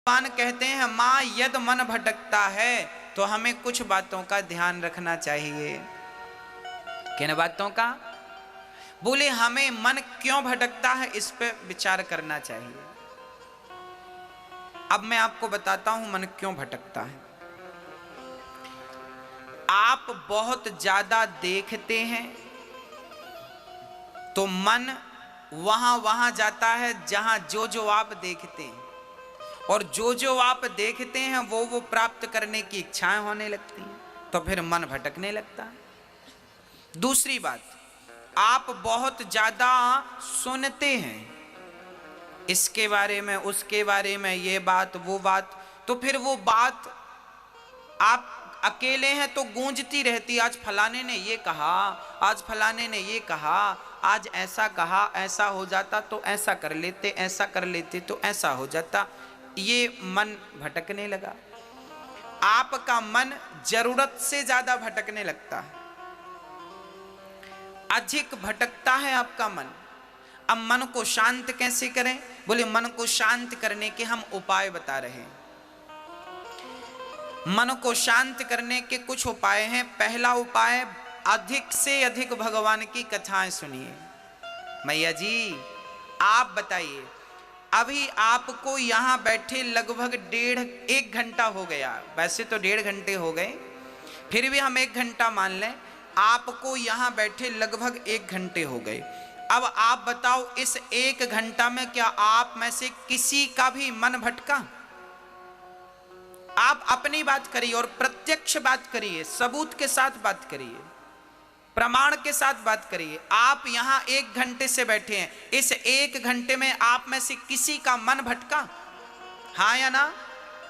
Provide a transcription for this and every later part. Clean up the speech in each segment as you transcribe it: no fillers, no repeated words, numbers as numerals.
भगवान कहते हैं माँ यद मन भटकता है तो हमें कुछ बातों का ध्यान रखना चाहिए। किन बातों का? बोले हमें मन क्यों भटकता है इस पे विचार करना चाहिए। अब मैं आपको बताता हूं मन क्यों भटकता है। आप बहुत ज्यादा देखते हैं तो मन वहां जाता है जहां जो आप देखते हैं, और जो आप देखते हैं वो प्राप्त करने की इच्छाएं होने लगती हैं, तो फिर मन भटकने लगता है। दूसरी बात, आप बहुत ज्यादा सुनते हैं इसके बारे में उसके बारे में, ये बात वो बात, तो फिर वो बात आप अकेले हैं तो गूंजती रहती। आज फलाने ने ये कहा, आज फलाने ने ये कहा, आज ऐसा कहा, ऐसा हो जाता तो ऐसा कर लेते, ऐसा कर लेते तो ऐसा हो जाता। ये मन भटकने लगा। आपका मन जरूरत से ज्यादा भटकने लगता है, अधिक भटकता है आपका मन। अब मन को शांत कैसे करें? बोले मन को शांत करने के हम उपाय बता रहे हैं। मन को शांत करने के कुछ उपाय हैं। पहला उपाय, अधिक से अधिक भगवान की कथाएं सुनिए। मैया जी आप बताइए, अभी आपको यहां बैठे लगभग 1.5 घंटा हो गया। वैसे तो 1.5 घंटे हो गए, फिर भी हम 1 घंटा मान लें। आपको यहां बैठे लगभग 1 घंटे हो गए। अब आप बताओ, इस 1 घंटा में क्या आप में से किसी का भी मन भटका? आप अपनी बात करिए और प्रत्यक्ष बात करिए, सबूत के साथ बात करिए, प्रमाण के साथ बात करिए। आप यहां 1 घंटे से बैठे हैं, इस 1 घंटे में आप में से किसी का मन भटका? हाँ या ना?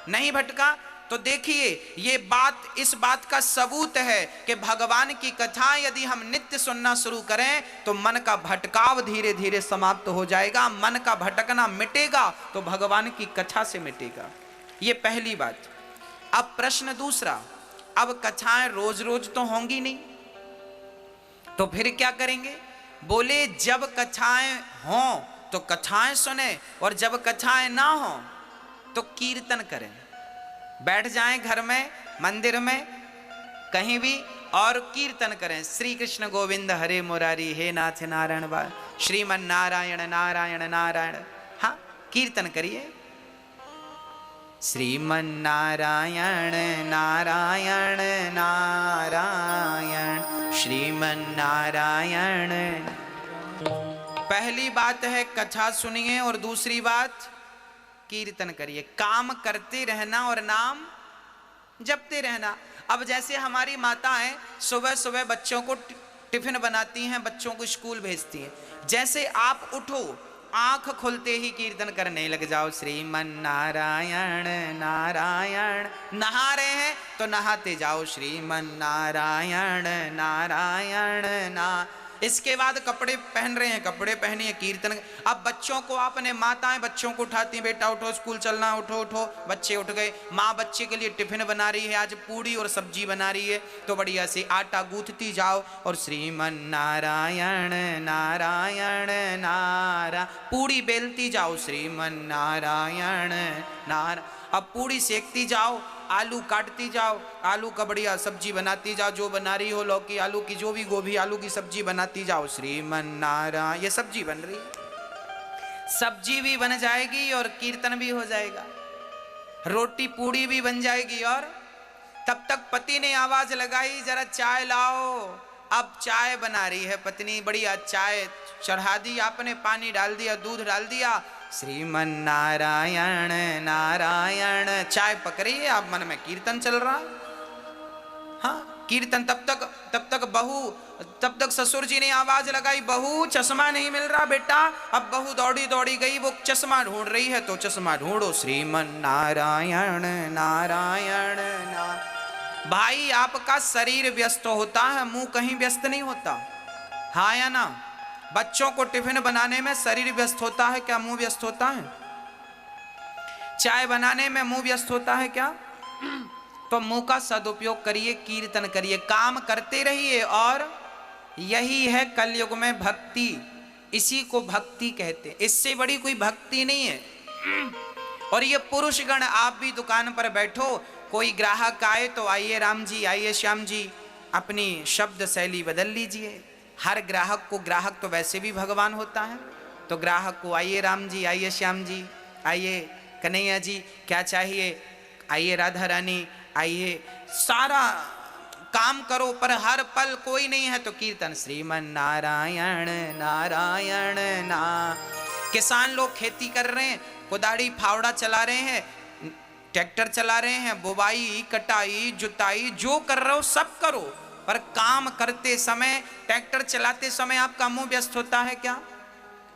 नहीं भटका? तो देखिए, ये बात, इस बात का सबूत है कि भगवान की कथा यदि हम नित्य सुनना शुरू करें तो मन का भटकाव धीरे धीरे समाप्त हो जाएगा। मन का भटकना मिटेगा तो भगवान की कथा से मिटेगा। ये पहली बात। अब प्रश्न दूसरा, अब कथाएं रोज रोज तो होंगी नहीं, तो फिर क्या करेंगे? बोले जब कथाएं हों तो कथाएं सुने, और जब कथाएं ना हों तो कीर्तन करें। बैठ जाएं घर में, मंदिर में, कहीं भी, और कीर्तन करें। श्री कृष्ण गोविंद हरे मुरारी, हे नाथ नारायण बा, श्रीमन नारायण नारायण नारायण। हाँ, कीर्तन करिए। श्रीमन नारायण नारायण नारायण, श्रीमन नारायण। पहली बात है कथा सुनिए, और दूसरी बात कीर्तन करिए। काम करते रहना और नाम जपते रहना। अब जैसे हमारी माताएं सुबह सुबह बच्चों को टिफिन बनाती हैं, बच्चों को स्कूल भेजती हैं, जैसे आप उठो, आंख खुलते ही कीर्तन करने लग जाओ, श्रीमन नारायण नारायण। नहा रहे हैं तो नहाते जाओ, श्रीमन नारायण नारायण ना। इसके बाद कपड़े पहन रहे हैं, कपड़े पहनिए, कीर्तन। अब बच्चों को, आपने माताएं बच्चों को उठाती हैं, बेटा उठो स्कूल चलना, उठो उठो। बच्चे उठ गए। माँ बच्चे के लिए टिफिन बना रही है, आज पूड़ी और सब्जी बना रही है, तो बढ़िया से आटा गूंथती जाओ और श्रीमन नारायण नारायण नारा, पूड़ी बेलती जाओ, श्रीमन नारायण नारायण। अब पूड़ी सेकती जाओ, आलू काटती जाओ, आलू का बढ़िया सब्जी बनाती जाओ, जो बना रही हो, लौकी आलू की, जो भी, गोभी आलू की सब्जी बनाती जाओ, श्रीमन नारायण। ये सब्जी बन रही है, सब्जी भी बन जाएगी और कीर्तन भी हो जाएगा, रोटी पूड़ी भी बन जाएगी। और तब तक पति ने आवाज लगाई, जरा चाय लाओ। अब चाय बना रही है पत्नी, बढ़िया चाय चढ़ा दी आपने, पानी डाल दिया, दूध डाल दिया, श्रीमन नारायण नारायण। चाय पक रही है, आप मन में कीर्तन चल रहा। हाँ, कीर्तन। तब तक बहू, तब तक ससुर जी ने आवाज लगाई, बहू चश्मा नहीं मिल रहा बेटा। अब बहू दौड़ी दौड़ी गई, वो चश्मा ढूंढ रही है, तो चश्मा ढूंढो, श्रीमन नारायण नारायण नारायण। भाई आपका शरीर व्यस्त होता है, मुंह कहीं व्यस्त नहीं होता। हाँ या ना? बच्चों को टिफिन बनाने में शरीर व्यस्त होता है क्या? मुंह व्यस्त होता है? चाय बनाने में मुंह व्यस्त होता है क्या? तो मुंह का सदुपयोग करिए, कीर्तन करिए, काम करते रहिए। और यही है कलयुग में भक्ति, इसी को भक्ति कहते हैं। इससे बड़ी कोई भक्ति नहीं है। और ये पुरुषगण आप भी दुकान पर बैठो, कोई ग्राहक आए तो आइए राम जी, आइए श्याम जी, अपनी शब्द शैली बदल लीजिए। हर ग्राहक को, ग्राहक तो वैसे भी भगवान होता है, तो ग्राहक को आइए राम जी, आइए श्याम जी, आइए कन्हैया जी, क्या चाहिए, आइए राधा रानी, आइए, सारा काम करो। पर हर पल कोई नहीं है तो कीर्तन श्रीमन नारायण नारायण ना। किसान लोग खेती कर रहे हैं, कुदाड़ी फावड़ा चला रहे हैं, ट्रैक्टर चला रहे हैं, बुवाई कटाई जुताई जो कर रहे हो सब करो, पर काम करते समय, ट्रैक्टर चलाते समय आपका मुंह व्यस्त होता है क्या?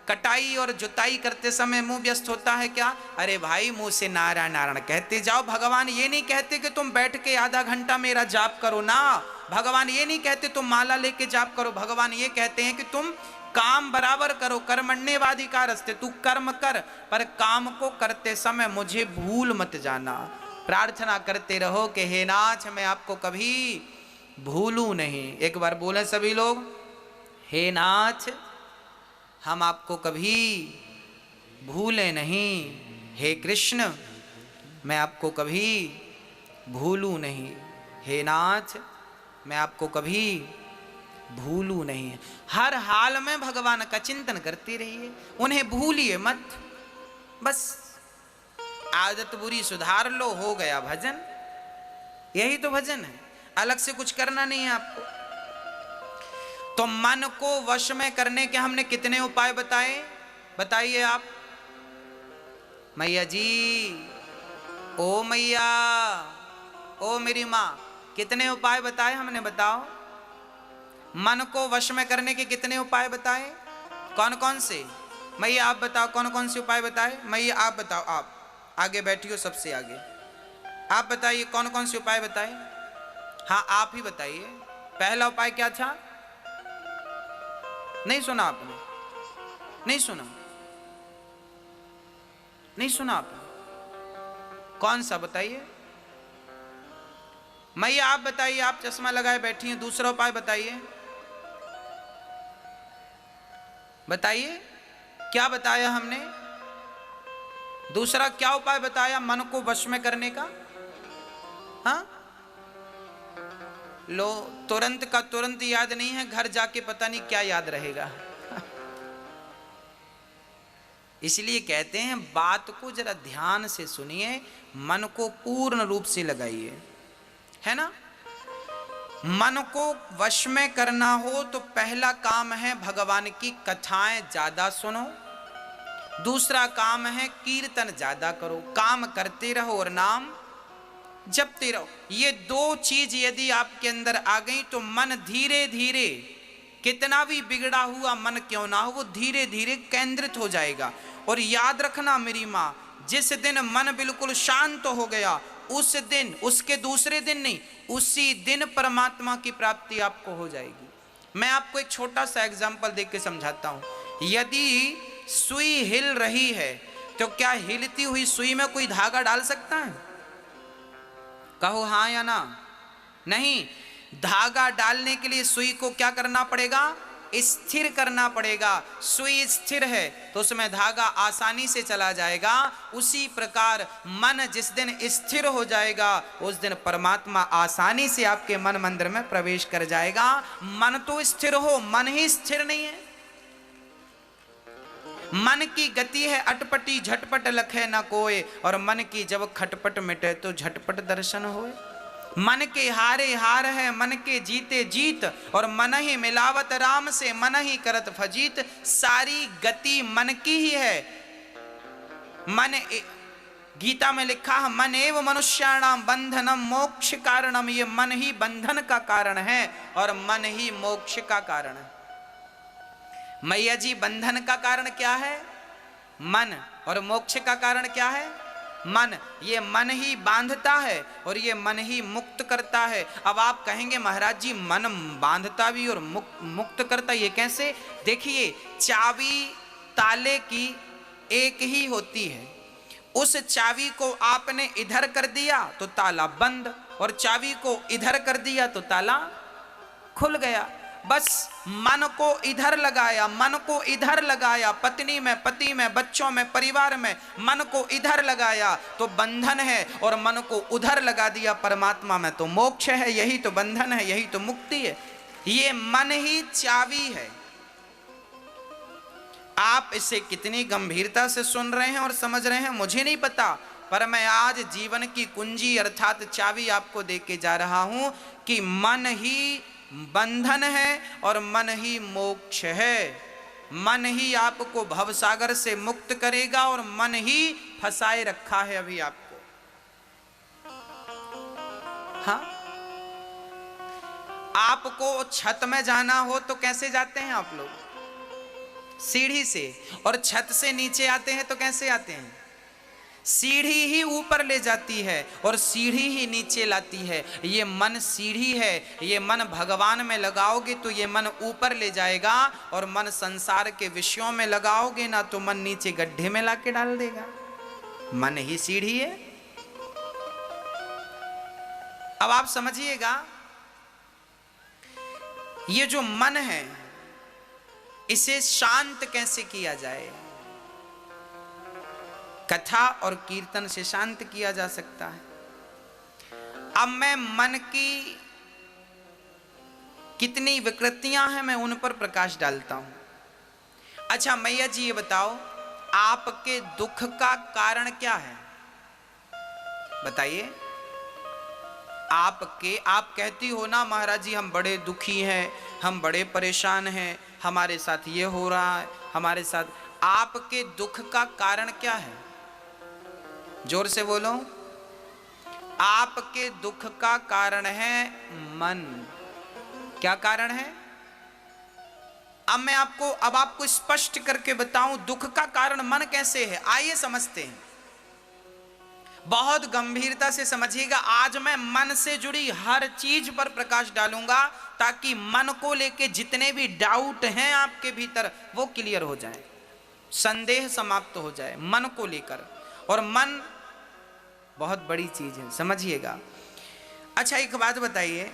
कटाई और जुताई करते समय मुंह व्यस्त होता है क्या? अरे भाई मुंह से नारायण नारायण कहते जाओ। भगवान ये नहीं कहते कि तुम बैठ के आधा घंटा मेरा जाप करो ना, भगवान ये नहीं कहते तुम माला लेके जाप करो, भगवान ये कहते हैं कि तुम काम बराबर करो। कर्मण्येवाधिकारस्ते, तू कर्म कर, पर काम को करते समय मुझे भूल मत जाना। प्रार्थना करते रहो कि हे नाथ मैं आपको कभी भूलूं नहीं। एक बार बोले सभी लोग, हे नाथ हम आपको कभी भूले नहीं, हे कृष्ण मैं आपको कभी भूलूं नहीं, हे नाथ मैं आपको कभी भूलूं नहीं। हर हाल में भगवान का चिंतन करते रहिए, उन्हें भूलिए मत। बस आदत बुरी सुधार लो, हो गया भजन। यही तो भजन है, अलग से कुछ करना नहीं है आपको। तो मन को वश में करने के हमने कितने उपाय बताए, बताइए आप। मैया जी, ओ मैया, ओ मेरी माँ, कितने उपाय बताए हमने, बताओ। मन को वश में करने के कितने उपाय बताए, कौन कौन से? मैया आप बताओ कौन कौन से उपाय बताए। मैया आप बताओ, आप आगे बैठियो, सबसे आगे आप बताइए कौन कौन से उपाय बताए। हाँ आप ही बताइए। पहला उपाय क्या था? नहीं सुना आपने? नहीं सुना? नहीं सुना आपने? कौन सा बताइए। मैया आप बताइए, आप चश्मा लगाए बैठी हैं, दूसरा उपाय बताइए, बताइए क्या बताया हमने, दूसरा क्या उपाय बताया मन को वश में करने का? हाँ लो, तुरंत का तुरंत याद नहीं है, घर जाके पता नहीं क्या याद रहेगा। इसलिए कहते हैं बात को जरा ध्यान से सुनिए, मन को पूर्ण रूप से लगाइए, है ना। मन को वश में करना हो तो पहला काम है भगवान की कथाएं ज्यादा सुनो, दूसरा काम है कीर्तन ज्यादा करो, काम करते रहो और नाम जपते रहो। ये दो चीज यदि आपके अंदर आ गई तो मन धीरे धीरे, कितना भी बिगड़ा हुआ मन क्यों ना हो, वो धीरे धीरे केंद्रित हो जाएगा। और याद रखना मेरी माँ, जिस दिन मन बिल्कुल शांत हो गया उस दिन, उसके दूसरे दिन नहीं, उसी दिन परमात्मा की प्राप्ति आपको हो जाएगी। मैं आपको एक छोटा सा एग्जाम्पल देख के समझाता हूं। यदि सुई हिल रही है तो क्या हिलती हुई सुई में कोई धागा डाल सकता है? कहो हाँ या ना। नहीं, धागा डालने के लिए सुई को क्या करना पड़ेगा? स्थिर करना पड़ेगा। सुई स्थिर है तो उसमें धागा आसानी से चला जाएगा। उसी प्रकार मन जिस दिन स्थिर हो जाएगा उस दिन परमात्मा आसानी से आपके मन मंदिर में प्रवेश कर जाएगा। मन तो स्थिर हो, मन ही स्थिर नहीं है। मन की गति है अटपटी, झटपट लखे न कोय, और मन की जब खटपट मिटे तो झटपट दर्शन होए। मन के हारे हार है, मन के जीते जीत, और मन ही मिलावत राम से, मन ही करत फजीत। सारी गति मन की ही है। मन, गीता में लिखा है मन एव मनुष्याणाम बंधनम मोक्ष कारणम। ये मन ही बंधन का कारण है और मन ही मोक्ष का कारण है। मैया जी, बंधन का कारण क्या है? मन। और मोक्ष का कारण क्या है? मन। ये मन ही बांधता है और ये मन ही मुक्त करता है। अब आप कहेंगे महाराज जी मन बांधता भी और मुक्त करता, ये कैसे? देखिए, चाबी ताले की एक ही होती है। उस चाबी को आपने इधर कर दिया तो ताला बंद, और चाबी को इधर कर दिया तो ताला खुल गया। बस मन को इधर लगाया, मन को इधर लगाया, पत्नी में, पति में, बच्चों में, परिवार में, मन को इधर लगाया तो बंधन है, और मन को उधर लगा दिया परमात्मा में तो मोक्ष है। यही तो बंधन है, यही तो मुक्ति है। ये मन ही चाबी है। आप इसे कितनी गंभीरता से सुन रहे हैं और समझ रहे हैं मुझे नहीं पता, पर मैं आज जीवन की कुंजी अर्थात चाबी आपको दे के जा रहा हूं कि मन ही बंधन है और मन ही मोक्ष है। मन ही आपको भवसागर से मुक्त करेगा और मन ही फंसाए रखा है अभी आपको। हाँ, आपको छत में जाना हो तो कैसे जाते हैं आप लोग? सीढ़ी से। और छत से नीचे आते हैं तो कैसे आते हैं? सीढ़ी ही ऊपर ले जाती है और सीढ़ी ही नीचे लाती है। ये मन सीढ़ी है, ये मन भगवान में लगाओगे तो ये मन ऊपर ले जाएगा, और मन संसार के विषयों में लगाओगे ना तो मन नीचे गड्ढे में लाके डाल देगा। मन ही सीढ़ी है। अब आप समझिएगा, ये जो मन है इसे शांत कैसे किया जाए? कथा और कीर्तन से शांत किया जा सकता है। अब मैं मन की कितनी विकृतियां हैं मैं उन पर प्रकाश डालता हूं। अच्छा मैया जी ये बताओ, आपके दुख का कारण क्या है? बताइए। आप कहती हो ना महाराज जी हम बड़े दुखी हैं, हम बड़े परेशान हैं, हमारे साथ ये हो रहा है, हमारे साथ। आपके दुख का कारण क्या है? जोर से बोलो। आपके दुख का कारण है मन। क्या कारण है? अब आपको स्पष्ट करके बताऊं दुख का कारण मन कैसे है। आइए समझते हैं, बहुत गंभीरता से समझिएगा। आज मैं मन से जुड़ी हर चीज पर प्रकाश डालूंगा ताकि मन को लेके जितने भी डाउट हैं आपके भीतर वो क्लियर हो जाए, संदेह समाप्त हो जाए मन को लेकर। और मन बहुत बड़ी चीज है, समझिएगा। अच्छा एक बात बताइए,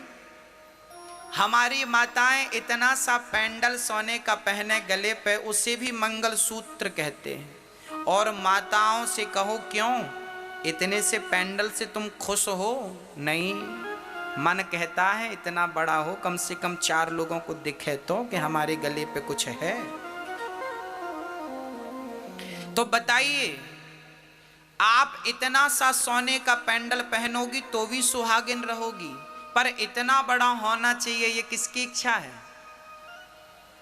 हमारी माताएं इतना सा पेंडल सोने का पहने गले पे, उसे भी मंगलसूत्र कहते हैं। और माताओं से कहो क्यों इतने से पेंडल से तुम खुश हो? नहीं, मन कहता है इतना बड़ा हो, कम से कम 4 लोगों को दिखे तो कि हमारे गले पे कुछ है। तो बताइए, आप इतना सा सोने का पेंडल पहनोगी तो भी सुहागिन रहोगी, पर इतना बड़ा होना चाहिए, ये किसकी इच्छा है?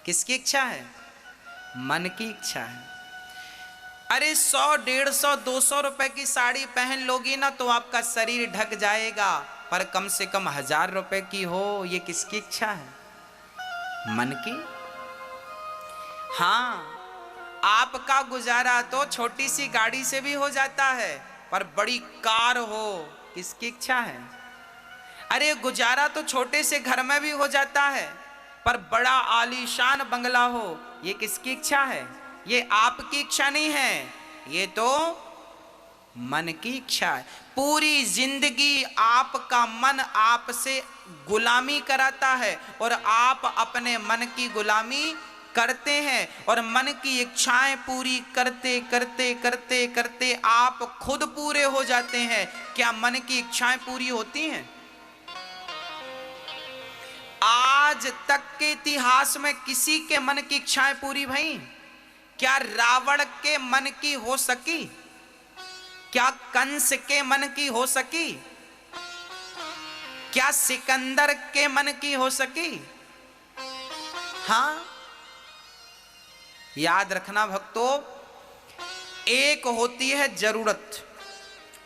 किसकी इच्छा है? मन की इच्छा है। अरे 100, 150, 200 रुपए की साड़ी पहन लोगी ना तो आपका शरीर ढक जाएगा, पर कम से कम 1000 रुपए की हो, ये किसकी इच्छा है? मन की। हाँ, आपका गुजारा तो छोटी सी गाड़ी से भी हो जाता है, पर बड़ी कार हो किसकी इच्छा है? अरे गुजारा तो छोटे से घर में भी हो जाता है, पर बड़ा आलीशान बंगला हो, ये किसकी इच्छा है? ये आपकी इच्छा नहीं है, ये तो मन की इच्छा है। पूरी जिंदगी आपका मन आपसे गुलामी कराता है और आप अपने मन की गुलामी करते हैं, और मन की इच्छाएं पूरी करते करते करते करते आप खुद पूरे हो जाते हैं। क्या मन की इच्छाएं पूरी होती हैं? आज तक के इतिहास में किसी के मन की इच्छाएं पूरी भई? क्या रावण के मन की हो सकी? क्या कंस के मन की हो सकी? क्या सिकंदर के मन की हो सकी? हाँ, याद रखना भक्तों, एक होती है जरूरत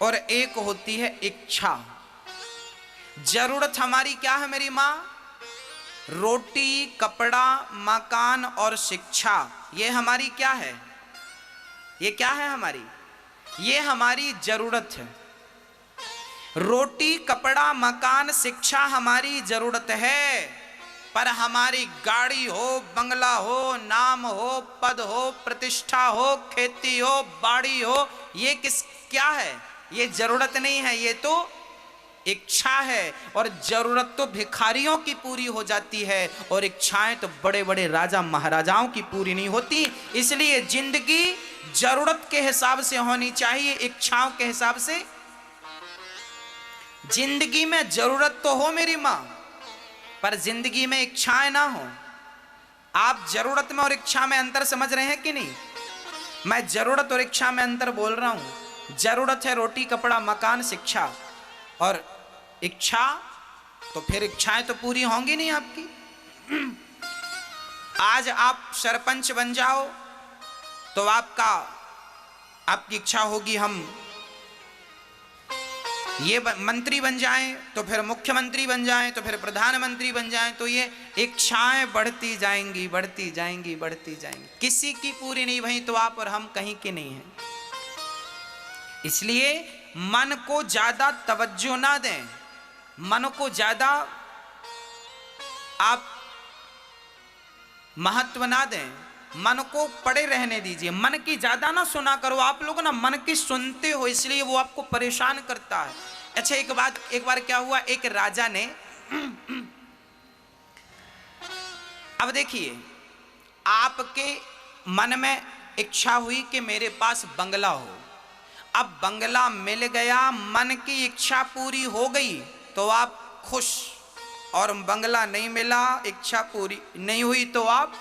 और एक होती है इच्छा। जरूरत हमारी क्या है मेरी माँ? रोटी, कपड़ा, मकान और शिक्षा। ये हमारी क्या है? ये क्या है हमारी? ये हमारी जरूरत है। रोटी, कपड़ा, मकान, शिक्षा हमारी जरूरत है, पर हमारी गाड़ी हो, बंगला हो, नाम हो, पद हो, प्रतिष्ठा हो, खेती हो, बाड़ी हो, ये क्या है? ये जरूरत नहीं है, ये तो इच्छा है और जरूरत तो भिखारियों की पूरी हो जाती है, और इच्छाएं तो बड़े बड़े राजा महाराजाओं की पूरी नहीं होती। इसलिए जिंदगी जरूरत के हिसाब से होनी चाहिए, इच्छाओं के हिसाब से। जिंदगी में जरूरत तो हो मेरी मां, पर जिंदगी में इच्छाएं ना हो। आप जरूरत में और इच्छा में अंतर समझ रहे हैं कि नहीं? मैं जरूरत और इच्छा में अंतर बोल रहा हूं। जरूरत है रोटी कपड़ा मकान शिक्षा, और इच्छा तो फिर इच्छाएं तो पूरी होंगी नहीं आपकी। आज आप सरपंच बन जाओ तो आपकी इच्छा होगी हम ये मंत्री बन जाएं, तो फिर मुख्यमंत्री बन जाएं, तो फिर प्रधानमंत्री बन जाएं, तो ये इच्छाएं बढ़ती जाएंगी बढ़ती जाएंगी बढ़ती जाएंगी, किसी की पूरी नहीं भई तो आप और हम कहीं के नहीं हैं। इसलिए मन को ज्यादा तवज्जो ना दें, मन को ज्यादा आप महत्व ना दें, मन को पड़े रहने दीजिए। मन की ज्यादा ना सुना करो। आप लोग ना मन की सुनते हो, इसलिए वो आपको परेशान करता है। अच्छा, एक बार क्या हुआ, एक राजा ने अब देखिए, आपके मन में इच्छा हुई कि मेरे पास बंगला हो। अब बंगला मिल गया, मन की इच्छा पूरी हो गई तो आप खुश, और बंगला नहीं मिला, इच्छा पूरी नहीं हुई तो आप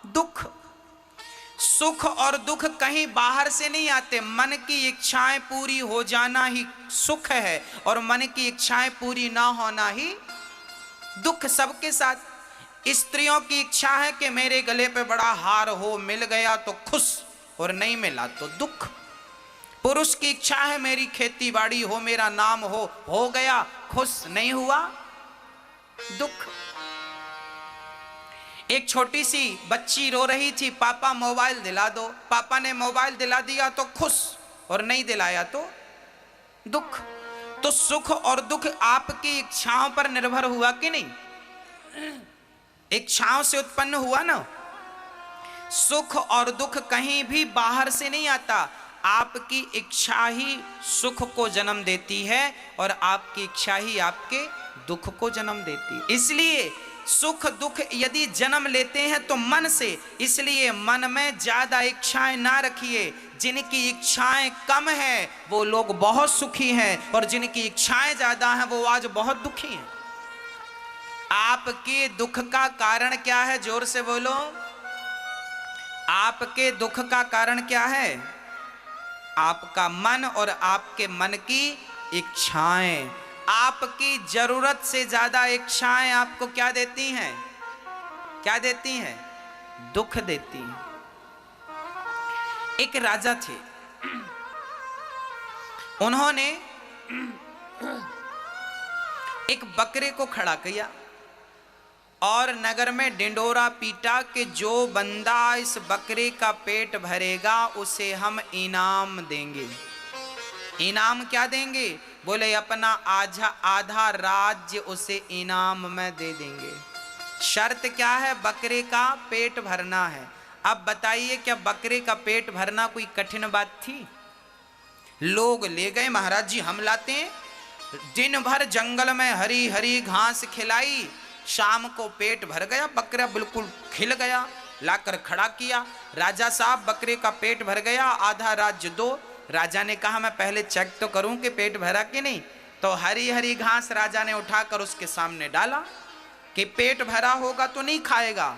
दुख। सुख और दुख कहीं बाहर से नहीं आते। मन की इच्छाएं पूरी हो जाना ही सुख है, और मन की इच्छाएं पूरी ना होना ही दुख। सबके साथ स्त्रियों की इच्छा है कि मेरे गले पे बड़ा हार हो, मिल गया तो खुश, और नहीं मिला तो दुख। पुरुष की इच्छा है मेरी खेती बाड़ी हो, मेरा नाम हो गया खुश, नहीं हुआ दुख। एक छोटी सी बच्ची रो रही थी, पापा मोबाइल दिला दो। पापा ने मोबाइल दिला दिया तो खुश, और नहीं दिलाया तो दुख। तो सुख और दुख आपकी इच्छाओं पर निर्भर हुआ कि नहीं? इच्छाओं से उत्पन्न हुआ ना। सुख और दुख कहीं भी बाहर से नहीं आता। आपकी इच्छा ही सुख को जन्म देती है, और आपकी इच्छा ही आपके दुख को जन्म देती है। इसलिए सुख दुख यदि जन्म लेते हैं तो मन से, इसलिए मन में ज्यादा इच्छाएं ना रखिए। जिनकी इच्छाएं कम है वो लोग बहुत सुखी हैं, और जिनकी इच्छाएं ज्यादा हैं वो आज बहुत दुखी हैं। आपके दुख का कारण क्या है? जोर से बोलो। आपके दुख का कारण क्या है? आपका मन और आपके मन की इच्छाएं। आपकी जरूरत से ज्यादा इच्छाएं आपको क्या देती हैं? क्या देती हैं? दुख देती हैं। एक राजा थे, उन्होंने एक बकरे को खड़ा किया और नगर में डिंडोरा पीटा कि जो बंदा इस बकरे का पेट भरेगा उसे हम इनाम देंगे। इनाम क्या देंगे? बोले अपना आधा राज्य उसे इनाम में दे देंगे। शर्त क्या है? बकरे का पेट भरना है। अब बताइए, क्या बकरे का पेट भरना कोई कठिन बात थी? लोग ले गए, महाराज जी हम लाते हैं। दिन भर जंगल में हरी हरी घास खिलाई, शाम को पेट भर गया, बकरा बिल्कुल खिल गया, लाकर खड़ा किया। राजा साहब बकरे का पेट भर गया, आधा राज्य दो। राजा ने कहा मैं पहले चेक तो करूं कि पेट भरा कि नहीं। तो हरी हरी घास राजा ने उठाकर उसके सामने डाला कि पेट भरा होगा तो नहीं खाएगा,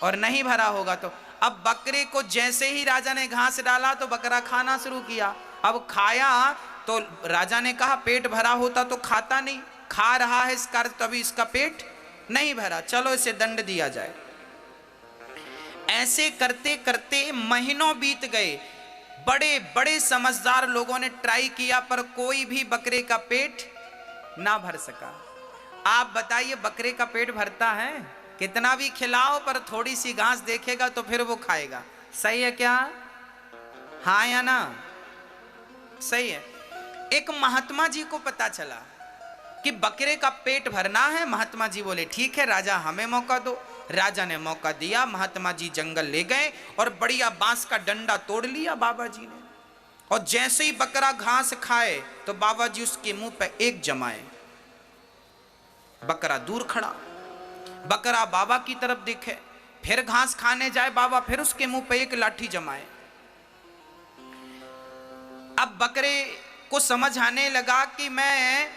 और नहीं भरा होगा तो। अब बकरे को जैसे ही राजा ने घास डाला तो बकरा खाना शुरू किया। अब खाया तो राजा ने कहा पेट भरा होता तो खाता नहीं, खा रहा है इसका तभी इसका पेट नहीं भरा, चलो इसे दंड दिया जाए। ऐसे करते करते महीनों बीत गए। बड़े बड़े समझदार लोगों ने ट्राई किया पर कोई भी बकरे का पेट ना भर सका। आप बताइए बकरे का पेट भरता है? कितना भी खिलाओ पर थोड़ी सी घास देखेगा तो फिर वो खाएगा। सही है क्या? हाँ या ना? सही है। एक महात्मा जी को पता चला कि बकरे का पेट भरना है। महात्मा जी बोले ठीक है राजा हमें मौका दो। राजा ने मौका दिया। महात्मा जी जंगल ले गए और बढ़िया बांस का डंडा तोड़ लिया बाबा जी ने, और जैसे ही बकरा घास खाए तो बाबा जी उसके मुंह पे एक जमाए। बकरा दूर खड़ा, बकरा बाबा की तरफ देखे, फिर घास खाने जाए बाबा, फिर उसके मुंह पे एक लाठी जमाए। अब बकरे को समझ आने लगा कि मैं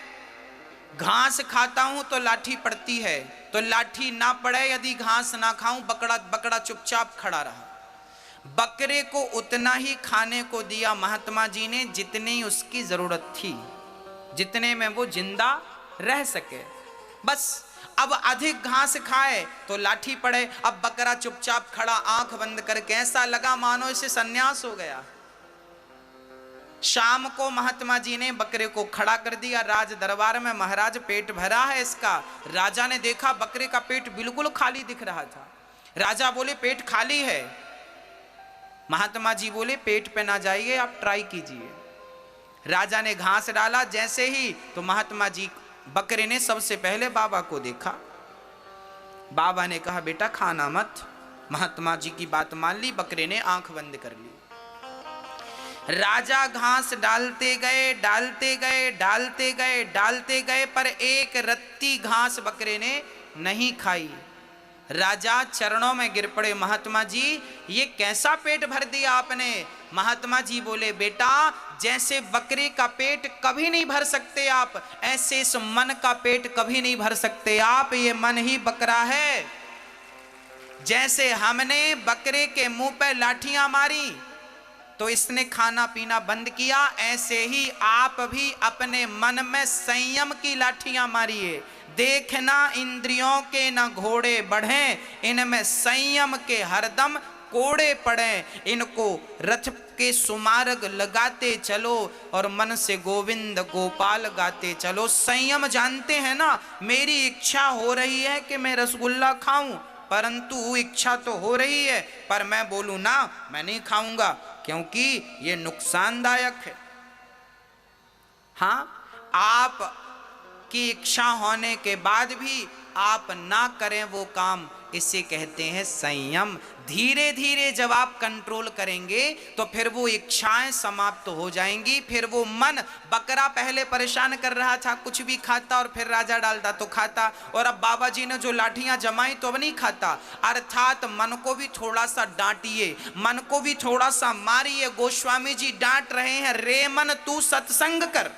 घास खाता हूं तो लाठी पड़ती है, तो लाठी ना पड़े यदि घास ना खाऊं। बकरा चुपचाप खड़ा रहा। बकरे को उतना ही खाने को दिया महात्मा जी ने जितनी उसकी जरूरत थी, जितने में वो जिंदा रह सके, बस। अब अधिक घास खाए तो लाठी पड़े। अब बकरा चुपचाप खड़ा, आंख बंद करके, ऐसा लगा मानो इसे सन्यास हो गया। शाम को महात्मा जी ने बकरे को खड़ा कर दिया राज दरबार में। महाराज पेट भरा है इसका। राजा ने देखा बकरे का पेट बिल्कुल खाली दिख रहा था। राजा बोले पेट खाली है। महात्मा जी बोले पेट पे ना जाइए, आप ट्राई कीजिए। राजा ने घास डाला जैसे ही, तो महात्मा जी, बकरे ने सबसे पहले बाबा को देखा। बाबा ने कहा बेटा खाना मत। महात्मा जी की बात मान ली, बकरे ने आंख बंद कर ली। राजा घास डालते गए, डालते गए, डालते गए, डालते गए, पर एक रत्ती घास बकरे ने नहीं खाई। राजा चरणों में गिर पड़े, महात्मा जी ये कैसा पेट भर दिया आपने। महात्मा जी बोले बेटा जैसे बकरे का पेट कभी नहीं भर सकते आप, ऐसे इस मन का पेट कभी नहीं भर सकते आप। ये मन ही बकरा है। जैसे हमने बकरे के मुंह पे लाठियां मारी तो इसने खाना पीना बंद किया, ऐसे ही आप भी अपने मन में संयम की लाठियां मारिए। देखना इंद्रियों के न घोड़े बढ़े, इनमें संयम के हरदम कोड़े पड़े। इनको रथ के सुमार्ग लगाते चलो और मन से गोविंद गोपाल गाते चलो। संयम जानते हैं ना, मेरी इच्छा हो रही है कि मैं रसगुल्ला खाऊं, परंतु इच्छा तो हो रही है, पर मैं बोलूं ना मैं नहीं खाऊंगा क्योंकि ये नुकसानदायक है। हाँ, आप की इच्छा होने के बाद भी आप ना करें वो काम, इसे कहते हैं संयम। धीरे धीरे जब आप कंट्रोल करेंगे तो फिर वो इच्छाएं समाप्त हो जाएंगी। फिर वो मन, बकरा पहले परेशान कर रहा था, कुछ भी खाता और फिर राजा डालता तो खाता, और अब बाबा जी ने जो लाठियां जमाई तो अब नहीं खाता। अर्थात मन को भी थोड़ा सा डांटिए, मन को भी थोड़ा सा मारिए। गोस्वामी जी डांट रहे हैं, रे मन तू सत्संग कर,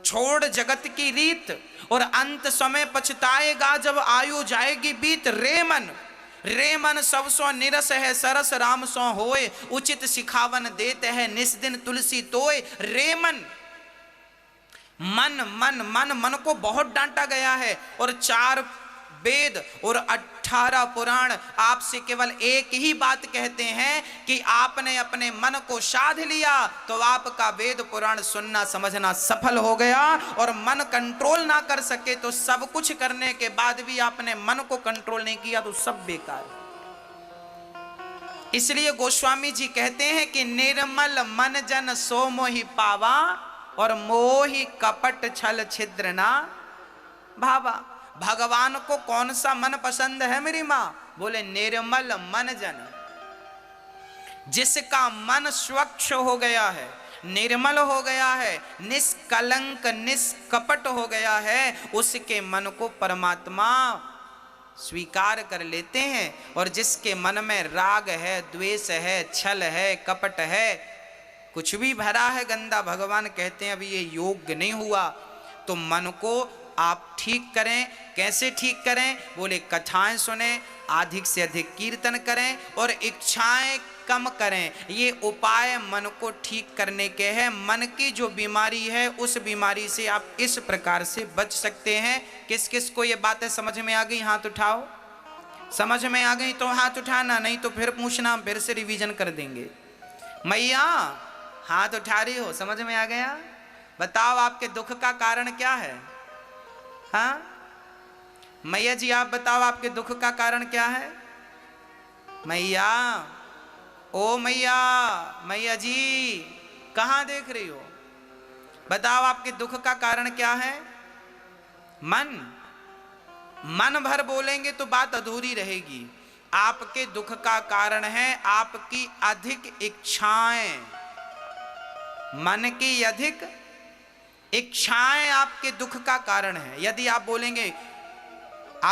छोड़ जगत की रीत, और अंत समय पछताएगा जब आयु जाएगी बीत। रे मन सब सो निरस है, सरस राम सो होए, उचित सिखावन देते हैं निस दिन तुलसी तोय। रे मन को बहुत डांटा गया है, और 4 वेद और 18 पुराण आपसे केवल एक ही बात कहते हैं कि आपने अपने मन को साध लिया तो आपका वेद पुराण सुनना समझना सफल हो गया। और मन कंट्रोल ना कर सके तो सब कुछ करने के बाद भी आपने मन को कंट्रोल नहीं किया तो सब बेकार। इसलिए गोस्वामी जी कहते हैं कि निर्मल मन जन सो मोहि पावा, और मोहि कपट छल छिद्र ना भावा। भगवान को कौन सा मन पसंद है मेरी मां? बोले निर्मल मन जन, जिसका मन स्वच्छ हो गया है, निर्मल हो गया है, निष्कलंक निष्कपट हो गया है, उसके मन को परमात्मा स्वीकार कर लेते हैं। और जिसके मन में राग है, द्वेष है, छल है, कपट है, कुछ भी भरा है गंदा, भगवान कहते हैं अभी ये योग्य नहीं हुआ। तो मन को आप ठीक करें। कैसे ठीक करें? बोले कथाएं सुने, अधिक से अधिक कीर्तन करें और इच्छाएं कम करें। ये उपाय मन को ठीक करने के हैं। मन की जो बीमारी है उस बीमारी से आप इस प्रकार से बच सकते हैं। किस किस को ये बातें समझ में आ गई? हाथ उठाओ। समझ में आ गई तो हाथ उठाना, नहीं तो फिर पूछना, फिर से रिवीजन कर देंगे। मैया हाथ उठा रही हो, समझ में आ गया? बताओ आपके दुख का कारण क्या है? हाँ मैया जी आप बताओ आपके दुख का कारण क्या है? मैया, ओ मैया, मैया जी कहाँ देख रही हो? बताओ आपके दुख का कारण क्या है? मन भर बोलेंगे तो बात अधूरी रहेगी। आपके दुख का कारण है आपकी अधिक इच्छाएं। मन की अधिक इच्छाएं आपके दुख का कारण है। यदि आप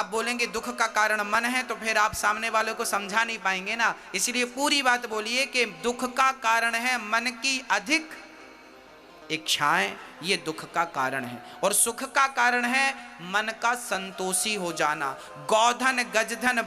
बोलेंगे दुख का कारण मन है, तो फिर आप सामने वालों को समझा नहीं पाएंगे ना। इसलिए पूरी बात बोलिए कि दुख का कारण है मन की अधिक इच्छाएं, ये दुख का कारण है। और सुख का कारण है मन का संतोषी हो जाना। गौधन, गजधन,